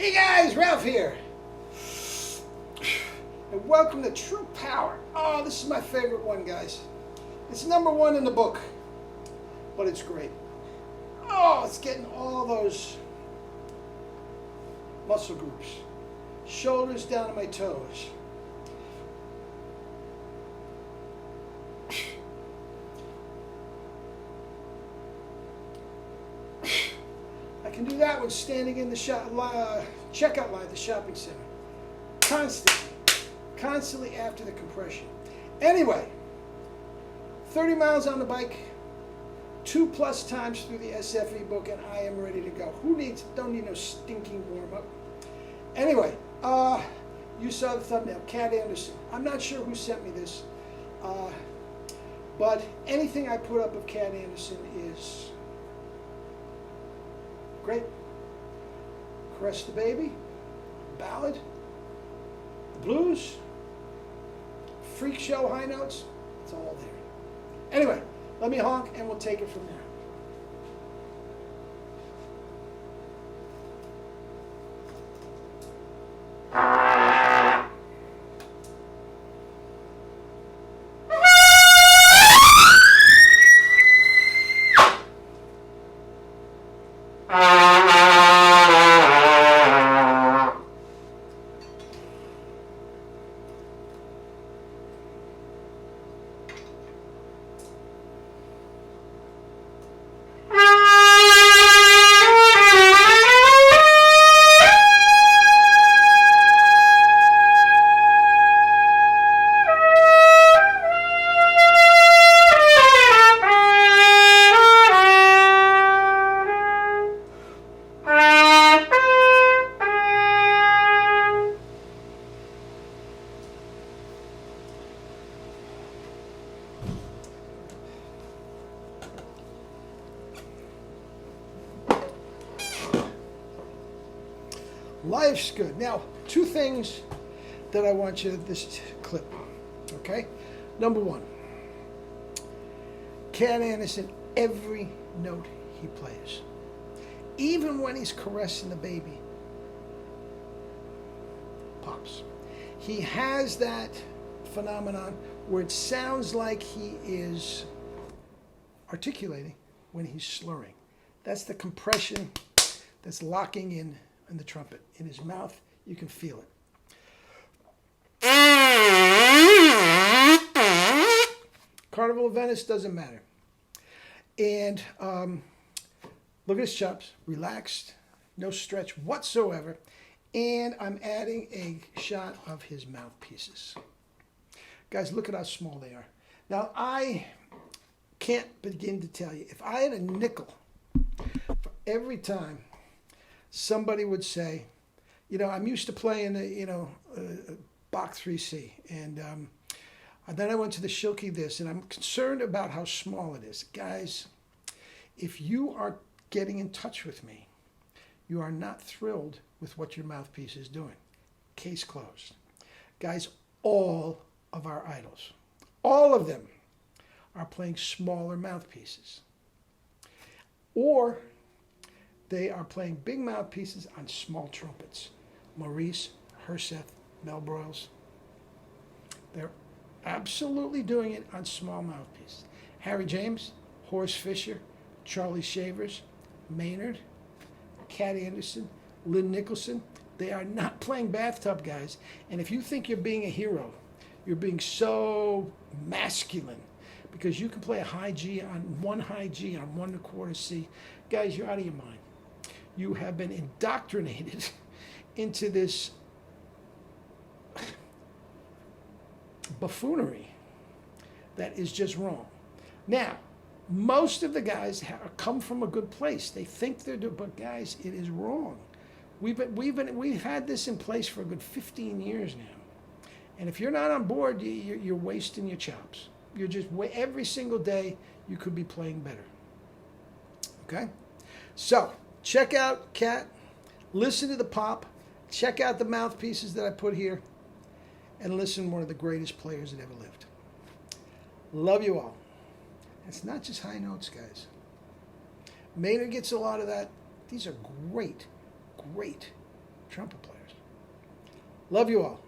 Hey guys, Ralph here. And welcome to True Power. Oh, this is my favorite one, guys. It's #1 in the book, but it's great. Oh, it's getting all those muscle groups. Shoulders down to my toes. I can do that one standing in the checkout line at the shopping center. Constantly after the compression. Anyway, 30 miles on the bike, 2+ times through the SFE book, and I am ready to go. Don't need no stinking warm-up. Anyway, you saw the thumbnail, Cat Anderson. I'm not sure who sent me this, but anything I put up of Cat Anderson is great. Caress the Baby, Ballad, the Blues, Freak Show high notes, it's all there. Anyway, let me honk and we'll take it from there. Life's good. Now, 2 things that I want you this clip, okay? #1, Cat Anderson, every note he plays, even when he's caressing the baby, pops. He has that phenomenon where it sounds like he is articulating when he's slurring. That's the compression that's locking in the trumpet. In his mouth, you can feel it. Carnival of Venice, doesn't matter. And look at his chops, relaxed, no stretch whatsoever. And I'm adding a shot of his mouthpieces. Guys, look at how small they are. Now, I can't begin to tell you, if I had a nickel for every time somebody would say, I'm used to playing Bach 3C, and then I went to the Schilke this, and I'm concerned about how small it is. Guys, if you are getting in touch with me, you are not thrilled with what your mouthpiece is doing. Case closed. Guys, all of our idols, all of them, are playing smaller mouthpieces. Or they are playing big mouthpieces on small trumpets. Maurice, Herseth, Mel Broyles. They're absolutely doing it on small mouthpieces. Harry James, Horace Fisher, Charlie Shavers, Maynard, Cat Anderson, Lynn Nicholson. They are not playing bathtub, guys. And if you think you're being a hero, you're being so masculine because you can play a high G on 1 high G on 1 1/4 C. Guys, you're out of your mind. You have been indoctrinated into this buffoonery that is just wrong. Now, most of the guys come from a good place. They think they're doing, but guys, it is wrong. We've had this in place for a good 15 years now, and if you're not on board, you're wasting your chops. You're just every single day you could be playing better. Okay, so check out Cat, listen to the pop, check out the mouthpieces that I put here, and listen to one of the greatest players that ever lived. Love you all. It's not just high notes, guys. Maynard gets a lot of that. These are great, great trumpet players. Love you all.